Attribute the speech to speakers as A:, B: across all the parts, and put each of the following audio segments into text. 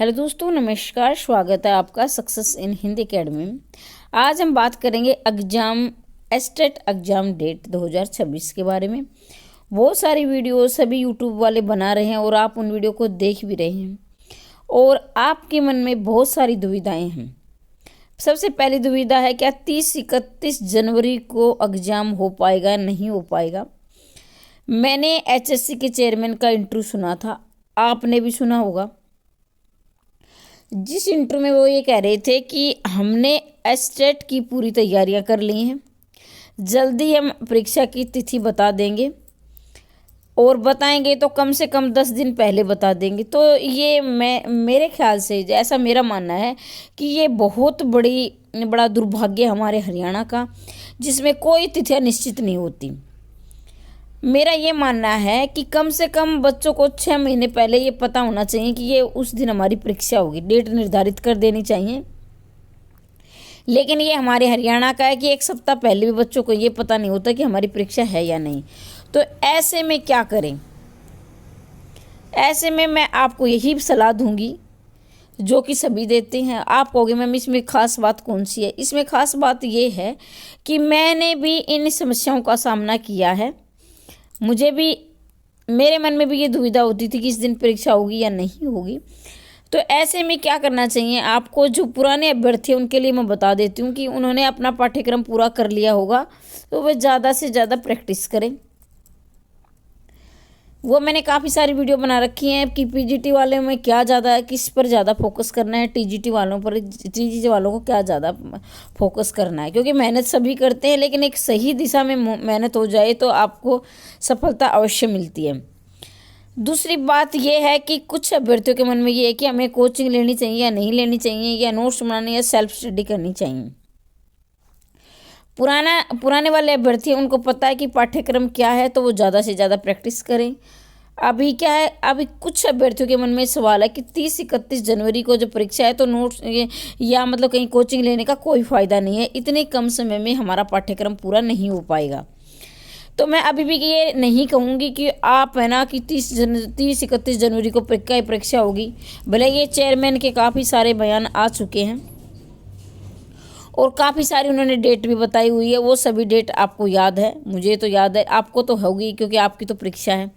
A: Hello दोस्तों, नमस्कार। स्वागत है आपका सक्सेस इन हिंदी एकेडमी में। आज हम बात करेंगे एस्टेट एग्जाम डेट 2026 के बारे में। बहुत सारी वीडियो सभी यूट्यूब वाले बना रहे हैं और आप उन वीडियो को देख भी रहे हैं और आपके मन में बहुत सारी दुविधाएं हैं। सबसे पहली दुविधा है, क्या 30-31 जनवरी को एग्जाम हो पाएगा, नहीं हो पाएगा। मैंने एचएससी के चेयरमैन का इंटरव्यू सुना था, आपने भी सुना होगा। जिस इंटरव्यू में वो ये कह रहे थे कि हमने एस्टेट की पूरी तैयारियां कर ली हैं, जल्दी हम परीक्षा की तिथि बता देंगे और बताएंगे तो कम से कम 10 दिन पहले बता देंगे। तो ये मेरे ख्याल से, ऐसा मेरा मानना है कि ये बहुत बड़ा दुर्भाग्य हमारे हरियाणा का, जिसमें कोई तिथियां निश्चित नहीं होती। मेरा ये मानना है कि कम से कम बच्चों को 6 महीने पहले ये पता होना चाहिए कि ये उस दिन हमारी परीक्षा होगी, डेट निर्धारित कर देनी चाहिए। लेकिन ये हमारे हरियाणा का है कि एक सप्ताह पहले भी बच्चों को ये पता नहीं होता कि हमारी परीक्षा है या नहीं। तो ऐसे में क्या करें? ऐसे में मैं आपको यही सलाह दूंगी जो कि सभी देते हैं। आप कहोगे मैम इसमें खास बात कौन सी है? इसमें खास बात ये है कि मैंने भी इन समस्याओं का सामना किया है। मुझे भी, मेरे मन में भी ये दुविधा होती थी कि इस दिन परीक्षा होगी या नहीं होगी। तो ऐसे में क्या करना चाहिए आपको? जो पुराने अभ्यर्थी हैं उनके लिए मैं बता देती हूँ कि उन्होंने अपना पाठ्यक्रम पूरा कर लिया होगा, तो वे ज़्यादा से ज़्यादा प्रैक्टिस करें। वो मैंने काफ़ी सारी वीडियो बना रखी हैं कि पीजीटी वाले में क्या ज़्यादा, किस पर ज़्यादा फोकस करना है, टीजीटी वालों को क्या ज़्यादा फोकस करना है। क्योंकि मेहनत सभी करते हैं, लेकिन एक सही दिशा में मेहनत हो जाए तो आपको सफलता अवश्य मिलती है। दूसरी बात यह है कि कुछ अभ्यर्थियों के मन में ये है कि हमें कोचिंग लेनी चाहिए या नहीं लेनी चाहिए, या नोट्स बनाने या सेल्फ स्टडी करनी चाहिए। पुराने वाले अभ्यर्थी, उनको पता है कि पाठ्यक्रम क्या है, तो वो ज़्यादा से ज़्यादा प्रैक्टिस करें। अभी क्या है, अभी कुछ अभ्यर्थियों के मन में सवाल है कि 30-31 जनवरी को जो परीक्षा है तो नोट्स या मतलब कहीं कोचिंग लेने का कोई फ़ायदा नहीं है, इतने कम समय में हमारा पाठ्यक्रम पूरा नहीं हो पाएगा। तो मैं अभी भी ये नहीं कहूँगी कि आप है ना कि 30-31 जनवरी को परीक्षा होगी। भले ये चेयरमैन के काफ़ी सारे बयान आ चुके हैं और काफ़ी सारी उन्होंने डेट भी बताई हुई है, वो सभी डेट आपको याद है, मुझे तो याद है, आपको तो होगी क्योंकि आपकी तो परीक्षा है।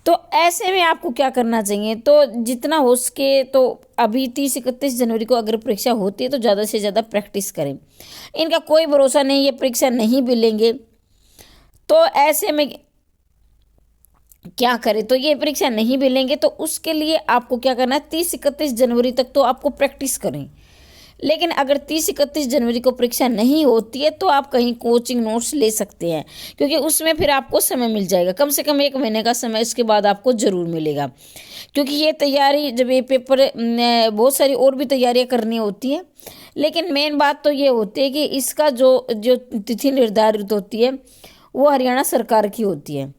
A: तो ऐसे में आपको क्या करना चाहिए? तो जितना हो सके तो अभी 30-31 जनवरी को अगर परीक्षा होती है तो ज़्यादा से ज़्यादा प्रैक्टिस करें। इनका कोई भरोसा नहीं, ये परीक्षा नहीं भी लेंगे तो ऐसे में क्या करें? तो ये परीक्षा नहीं भी लेंगे तो उसके लिए आपको क्या करना है, 30-31 जनवरी तक तो आपको प्रैक्टिस करें। लेकिन अगर 30-31 जनवरी को परीक्षा नहीं होती है तो आप कहीं कोचिंग नोट्स ले सकते हैं, क्योंकि उसमें फिर आपको समय मिल जाएगा, कम से कम 1 महीने का समय इसके बाद आपको ज़रूर मिलेगा। क्योंकि ये तैयारी, जब ये पेपर, बहुत सारी और भी तैयारियां करनी होती हैं, लेकिन मेन बात तो ये होती है कि इसका जो जो तिथि निर्धारित होती है वो हरियाणा सरकार की होती है।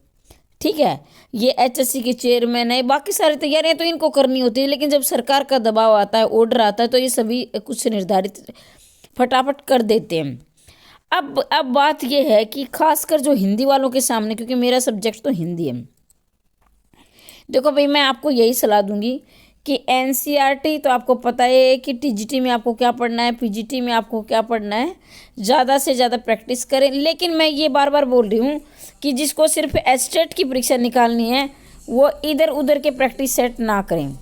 A: ठीक है, ये एचएससी के चेयरमैन है, बाकी सारी तैयारियां तो इनको करनी होती है, लेकिन जब सरकार का दबाव आता है, ऑर्डर आता है, तो ये सभी कुछ निर्धारित फटाफट कर देते हैं। अब बात ये है कि खासकर जो हिंदी वालों के सामने, क्योंकि मेरा सब्जेक्ट तो हिंदी है, देखो भाई मैं आपको यही सलाह दूंगी कि एनसीईआरटी तो आपको पता है कि टीजीटी में आपको क्या पढ़ना है, पीजीटी में आपको क्या पढ़ना है, ज़्यादा से ज़्यादा प्रैक्टिस करें। लेकिन मैं ये बार बार बोल रही हूँ कि जिसको सिर्फ एस्टेट की परीक्षा निकालनी है वो इधर उधर के प्रैक्टिस सेट ना करें।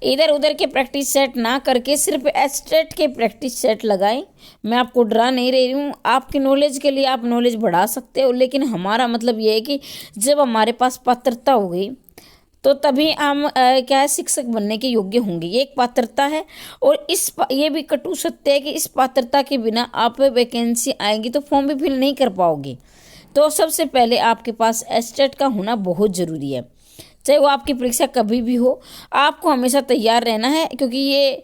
A: इधर उधर के प्रैक्टिस सेट ना करके सिर्फ एस्टेट के प्रैक्टिस सेट लगाएं। मैं आपको डरा नहीं रही हूँ, आपकी नॉलेज के लिए आप नॉलेज बढ़ा सकते हो, लेकिन हमारा मतलब ये है कि जब हमारे पास पात्रता हो गई तो तभी हम क्या है, शिक्षक बनने के योग्य होंगे। ये एक पात्रता है और ये भी कटु सत्य है कि इस पात्रता के बिना आप वैकेंसी आएंगी तो फॉर्म भी फिल नहीं कर पाओगे। तो सबसे पहले आपके पास एस्टेट का होना बहुत ज़रूरी है, चाहे वो आपकी परीक्षा कभी भी हो, आपको हमेशा तैयार रहना है। क्योंकि ये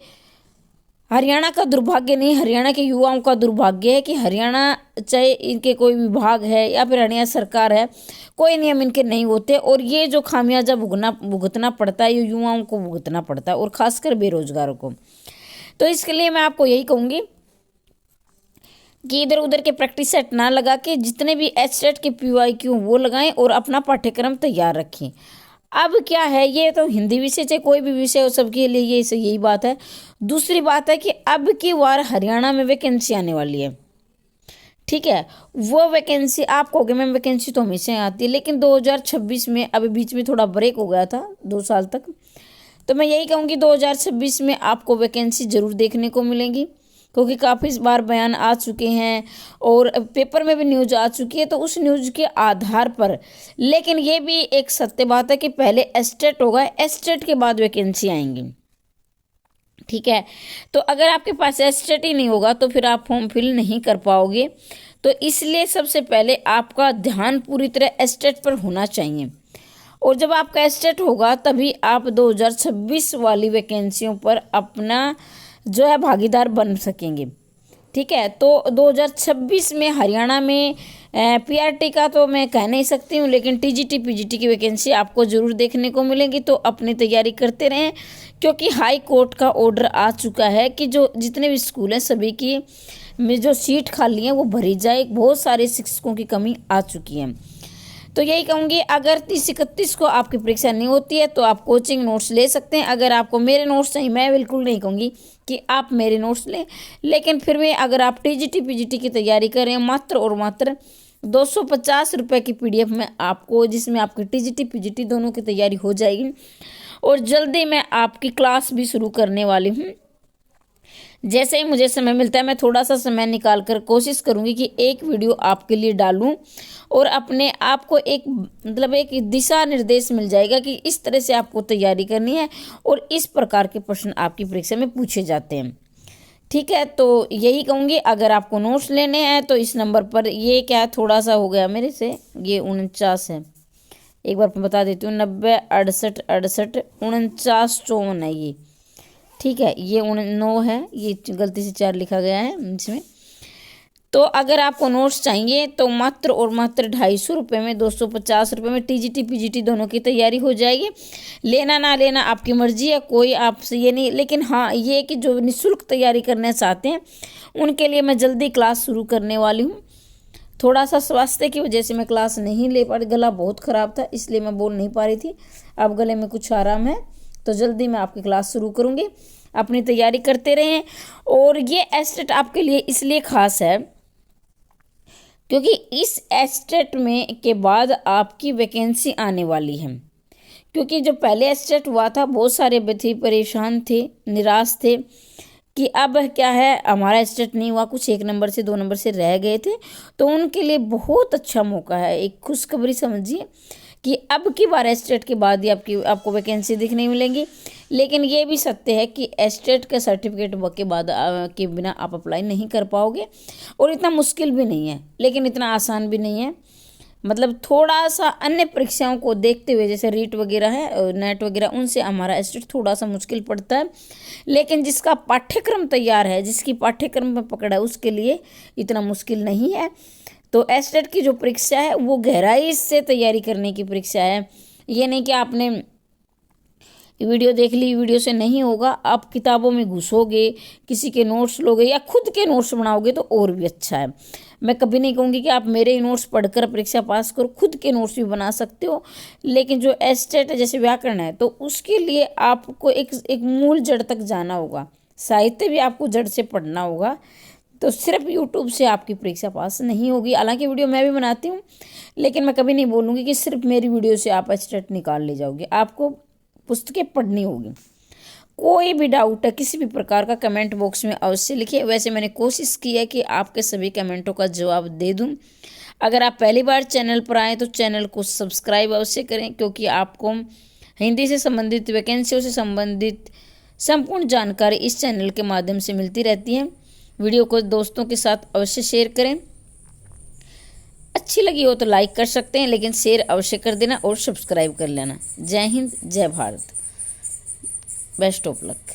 A: हरियाणा का दुर्भाग्य नहीं, हरियाणा के युवाओं का दुर्भाग्य है कि हरियाणा, चाहे इनके कोई विभाग है या फिर हरियाणा सरकार है, कोई नियम इनके नहीं होते और ये जो खामियाजा भुगतना पड़ता है ये युवाओं को भुगतना पड़ता है और खासकर बेरोजगारों को। तो इसके लिए मैं आपको यही कहूँगी कि इधर उधर के प्रैक्टिस सेट ना लगा के जितने भी एचसेट के पीवाईक्यू वो लगाएं और अपना पाठ्यक्रम तैयार रखें। अब क्या है, ये तो हिंदी विषय चाहे कोई भी विषय हो सबके लिए ये यही बात है। दूसरी बात है कि अब की बार हरियाणा में वैकेंसी आने वाली है, ठीक है। वो वैकेंसी आप कहोगे मैम वैकेंसी तो हमेशा आती है, लेकिन 2026 में अभी बीच में थोड़ा ब्रेक हो गया था 2 साल तक, तो मैं यही कहूँगी 2026 में आपको वैकेंसी ज़रूर देखने को मिलेंगी, क्योंकि काफ़ी बार बयान आ चुके हैं और पेपर में भी न्यूज आ चुकी है, तो उस न्यूज के आधार पर। लेकिन ये भी एक सत्य बात है कि पहले एस्टेट होगा, एस्टेट के बाद वैकेंसी आएंगी, ठीक है। तो अगर आपके पास एस्टेट ही नहीं होगा तो फिर आप फॉर्म फिल नहीं कर पाओगे। तो इसलिए सबसे पहले आपका ध्यान पूरी तरह एस्टेट पर होना चाहिए, और जब आपका एस्टेट होगा तभी आप 2026 वाली वैकेंसियों पर अपना जो है भागीदार बन सकेंगे, ठीक है। तो 2026 में हरियाणा में पीआरटी का तो मैं कह नहीं सकती हूँ, लेकिन टीजीटी पीजीटी की वैकेंसी आपको ज़रूर देखने को मिलेगी। तो अपनी तैयारी करते रहें, क्योंकि हाई कोर्ट का ऑर्डर आ चुका है कि जो जितने भी स्कूल हैं सभी की में जो सीट खाली हैं वो भरी जाए। बहुत सारे शिक्षकों की कमी आ चुकी है। तो यही कहूँगी, अगर 30-31 को आपकी परीक्षा नहीं होती है तो आप कोचिंग नोट्स ले सकते हैं। अगर आपको मेरे नोट्स चाहिए, मैं बिल्कुल नहीं कहूँगी कि आप मेरे नोट्स लें, लेकिन फिर भी अगर आप टीजीटी पीजीटी की तैयारी करें, मात्र और मात्र 250 रुपये की पीडीएफ में आपको, जिसमें आपकी टीजीटी पीजीटी दोनों की तैयारी हो जाएगी। और जल्दी मैं आपकी क्लास भी शुरू करने वाली हूँ। जैसे ही मुझे समय मिलता है मैं थोड़ा सा समय निकाल कर कोशिश करूँगी कि एक वीडियो आपके लिए डालूँ, और अपने आप को एक मतलब एक दिशा निर्देश मिल जाएगा कि इस तरह से आपको तैयारी करनी है और इस प्रकार के प्रश्न आपकी परीक्षा में पूछे जाते हैं, ठीक है। तो यही कहूँगी, अगर आपको नोट्स लेने हैं तो इस नंबर पर, ये क्या थोड़ा सा हो गया मेरे से, ये 49 है, एक बार मैं बता देती हूँ, 90 68 68 49 54 है ये, ठीक है। ये 9 है, ये गलती से 4 लिखा गया है इसमें। तो अगर आपको नोट्स चाहिए तो मात्र और मात्र 250 रुपये में, 250 रुपये में टीजीटी पीजीटी दोनों की तैयारी हो जाएगी। लेना ना लेना आपकी मर्जी है, कोई आपसे ये नहीं, लेकिन हाँ ये कि जो निःशुल्क तैयारी करना चाहते हैं उनके लिए मैं जल्दी क्लास शुरू करने वाली हूँ। थोड़ा सा स्वास्थ्य की वजह से मैं क्लास नहीं ले पा रही, गला बहुत ख़राब था इसलिए मैं बोल नहीं पा रही थी। अब गले में कुछ आराम है, तो जल्दी मैं आपकी क्लास शुरू करूँगी। अपनी तैयारी करते रहें। और ये एस्टेट आपके लिए इसलिए ख़ास है क्योंकि इस एस्टेट में के बाद आपकी वैकेंसी आने वाली है। क्योंकि जो पहले एस्टेट हुआ था बहुत सारे व्यक्ति परेशान थे, निराश थे कि अब क्या है हमारा एस्टेट नहीं हुआ, कुछ 1 नंबर से 2 नंबर से रह गए थे। तो उनके लिए बहुत अच्छा मौका है, एक खुशखबरी समझिए कि अब की बार एस्टेट के बाद ही आपको वैकेंसी दिखने मिलेंगी। लेकिन ये भी सत्य है कि एस्टेट के सर्टिफिकेट के बाद के बिना आप अप्लाई नहीं कर पाओगे, और इतना मुश्किल भी नहीं है लेकिन इतना आसान भी नहीं है। मतलब थोड़ा सा अन्य परीक्षाओं को देखते हुए, जैसे रीट वगैरह है, नेट वगैरह, उनसे हमारा एस्टेट थोड़ा सा मुश्किल पड़ता है। लेकिन जिसका पाठ्यक्रम तैयार है, जिसकी पाठ्यक्रम में पकड़ है, उसके लिए इतना मुश्किल नहीं है। तो एस्टेट की जो परीक्षा है वो गहराई से तैयारी करने की परीक्षा है। ये नहीं कि आपने वीडियो देख ली, वीडियो से नहीं होगा, आप किताबों में घुसोगे, किसी के नोट्स लोगे या खुद के नोट्स बनाओगे तो और भी अच्छा है। मैं कभी नहीं कहूँगी कि आप मेरे नोट्स पढ़कर परीक्षा पास करो, खुद के नोट्स भी बना सकते हो। लेकिन जो एस्टेट है, जैसे व्याकरण है, तो उसके लिए आपको एक मूल जड़ तक जाना होगा, साहित्य भी आपको जड़ से पढ़ना होगा। तो सिर्फ यूट्यूब से आपकी परीक्षा पास नहीं होगी। हालांकि वीडियो मैं भी बनाती हूँ, लेकिन मैं कभी नहीं बोलूँगी कि सिर्फ मेरी वीडियो से आप एस्टेट निकाल ले जाओगे, आपको पुस्तकें पढ़नी होगी। कोई भी डाउट है किसी भी प्रकार का, कमेंट बॉक्स में अवश्य लिखिए। वैसे मैंने कोशिश की है कि आपके सभी कमेंटों का जवाब दे दूं। अगर आप पहली बार चैनल पर आएँ तो चैनल को सब्सक्राइब अवश्य करें, क्योंकि आपको हिंदी से संबंधित, वैकेंसियों से संबंधित संपूर्ण जानकारी इस चैनल के माध्यम से मिलती रहती है। वीडियो को दोस्तों के साथ अवश्य शेयर करें। अच्छी लगी हो तो लाइक कर सकते हैं, लेकिन शेयर अवश्य कर देना और सब्सक्राइब कर लेना। जय हिंद, जय भारत, बेस्ट ऑफ लक।